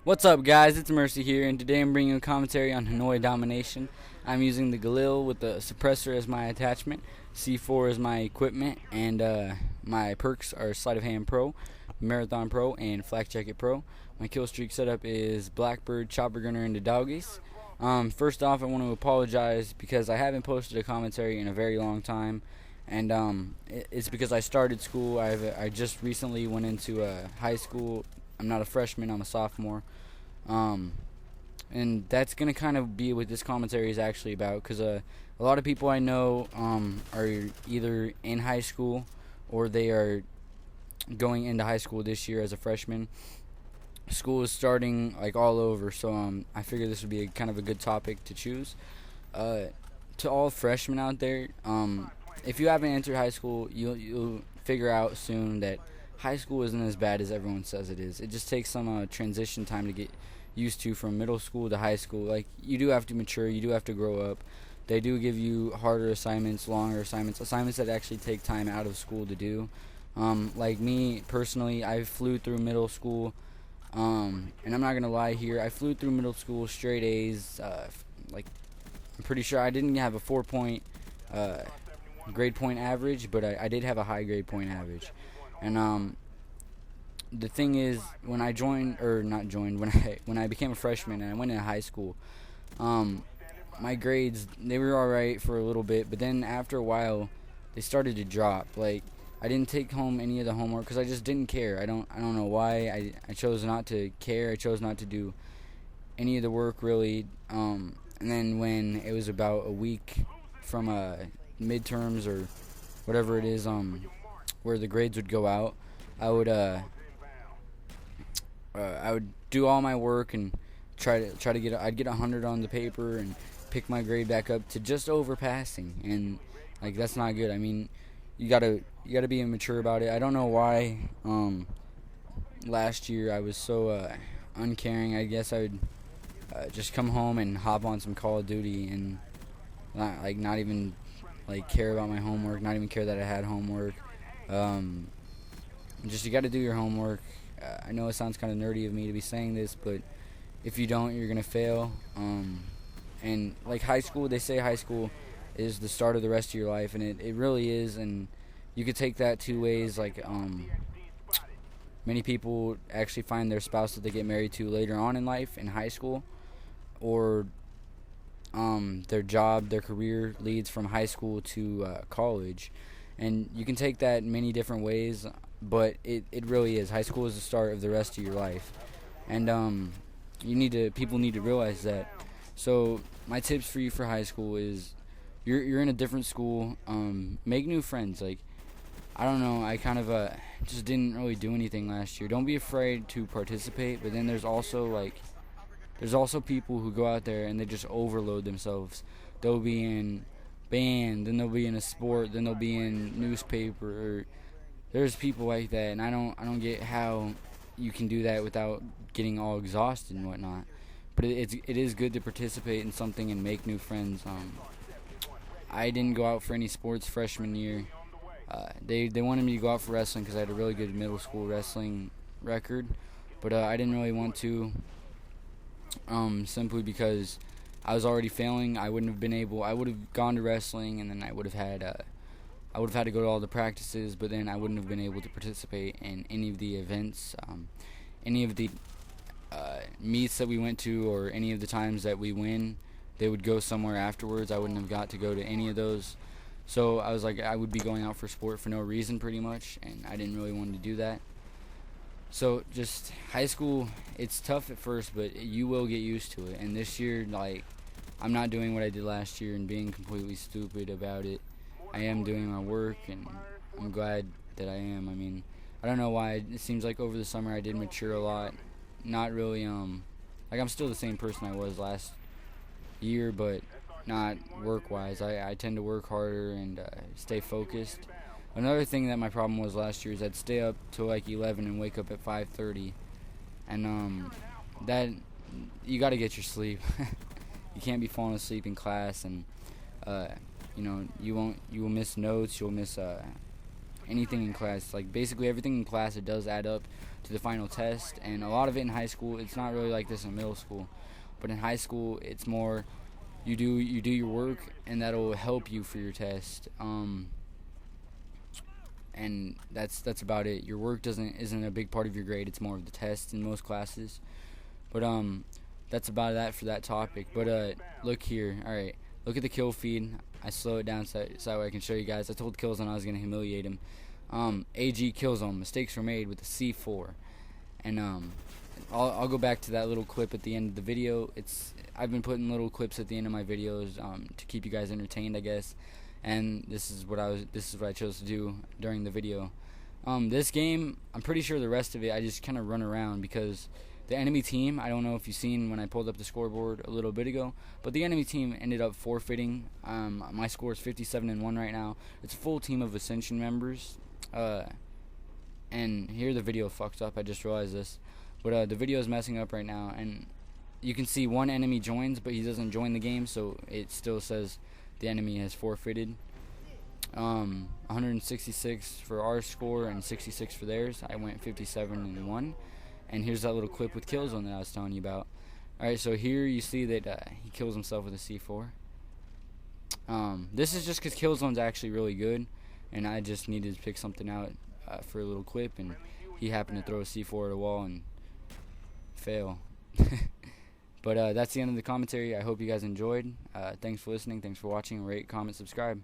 What's up, guys? It's Mercy here, and today I'm bringing a commentary on Hanoi domination. I'm using the Galil with the suppressor as my attachment, C4 as my equipment, and my perks are Sleight of Hand Pro, Marathon Pro, and Flak Jacket Pro. My kill streak setup is Blackbird, Chopper Gunner, and the Doggies. First off, I want to apologize because I haven't posted a commentary in a very long time, and it's because I started school. I just recently went into high school. I'm not a freshman, I'm a sophomore. And that's going to kind of be what this commentary is actually about, because a lot of people I know are either in high school or they are going into high school this year as a freshman. School is starting like all over, so I figured this would be kind of a good topic to choose. To all freshmen out there, if you haven't entered high school, you'll figure out soon that high school isn't as bad as everyone says it is. It just takes some transition time to get used to from middle school to high school. Like, you do have to mature, you do have to grow up. They do give you harder assignments, longer assignments that actually take time out of school to do. Like me, personally, I flew through middle school, and I'm not going to lie here, I flew through middle school straight A's. I'm pretty sure I didn't have a 4-point grade point average, but I did have a high grade point average. And the thing is, when I when I became a freshman and I went into high school, my grades, they were alright for a little bit, but then after a while they started to drop. Like, I didn't take home any of the homework because I just didn't care. I don't know why. I chose not to care. I chose not to do any of the work, really. And then when it was about a week from midterms or whatever it is, where the grades would go out, I would do all my work and try to get I'd get 100 on the paper and pick my grade back up to just over passing, and like, that's not good. I mean, you gotta be mature about it. I don't know why last year I was so uncaring. I guess I would just come home and hop on some Call of Duty and not even care about my homework, not even care that I had homework. Just, you got to do your homework. I know it sounds kind of nerdy of me to be saying this, but if you don't, you're gonna fail. And like high school, they say high school is the start of the rest of your life, and it really is. And you could take that two ways. Like, many people actually find their spouse that they get married to later on in life in high school, or their job, their career leads from high school to college. And you can take that in many different ways, but it really is. High school is the start of the rest of your life. And people need to realize that. So my tips for you for high school is, you're in a different school, make new friends. Like, I don't know, I kind of just didn't really do anything last year. Don't be afraid to participate, but then there's also people who go out there and they just overload themselves. They'll be in band, then they'll be in a sport, then they'll be in newspaper. There's people like that, and I don't get how you can do that without getting all exhausted and whatnot. But it is good to participate in something and make new friends. I didn't go out for any sports freshman year. They wanted me to go out for wrestling because I had a really good middle school wrestling record, but I didn't really want to, simply because I was already failing. I would have gone to wrestling, and then I would have had to go to all the practices, but then I wouldn't have been able to participate in any of the events, any of the meets that we went to, or any of the times that we win. They would go somewhere afterwards. I wouldn't have got to go to any of those. So I was like, I would be going out for sport for no reason, pretty much, and I didn't really want to do that. So just high school, it's tough at first, but you will get used to it. And this year, I'm not doing what I did last year and being completely stupid about it. I am doing my work, and I'm glad that I am. I mean, I don't know why. It seems like over the summer I did mature a lot. Not really, I'm still the same person I was last year, but not work-wise. I tend to work harder and stay focused. Another thing that my problem was last year is I'd stay up till 11 and wake up at 5:30, and that, you got to get your sleep. You can't be falling asleep in class, and you will miss notes. You'll miss anything in class. Like basically everything in class, it does add up to the final test, and a lot of it in high school, it's not really like this in middle school, but in high school it's more you do your work, and that'll help you for your test. And that's about it. Your work isn't a big part of your grade. It's more of the test in most classes. But that's about that for that topic. But look here. All right, look at the kill feed. I slow it down so I can show you guys. I told Killzone I was gonna humiliate him. AG Killzone, mistakes were made with the C4, and I'll go back to that little clip at the end of the video. I've been putting little clips at the end of my videos to keep you guys entertained, I guess. And this is what I chose to do during the video. This game, I'm pretty sure the rest of it I just kind of run around, because the enemy team, I don't know if you've seen when I pulled up the scoreboard a little bit ago, but the enemy team ended up forfeiting. My score is 57-1 right now. It's a full team of Ascension members. And here the video fucked up. I just realized this. But the video is messing up right now, and you can see one enemy joins, but he doesn't join the game, so it still says the enemy has forfeited. 166 for our score and 66 for theirs. I went 57-1. And here's that little clip with Killzone that I was telling you about. Alright, so here you see that he kills himself with a C4. This is just because Killzone's actually really good, and I just needed to pick something out for a little clip, and he happened to throw a C4 at a wall and fail. But that's the end of the commentary. I hope you guys enjoyed. Thanks for listening. Thanks for watching. Rate, comment, subscribe.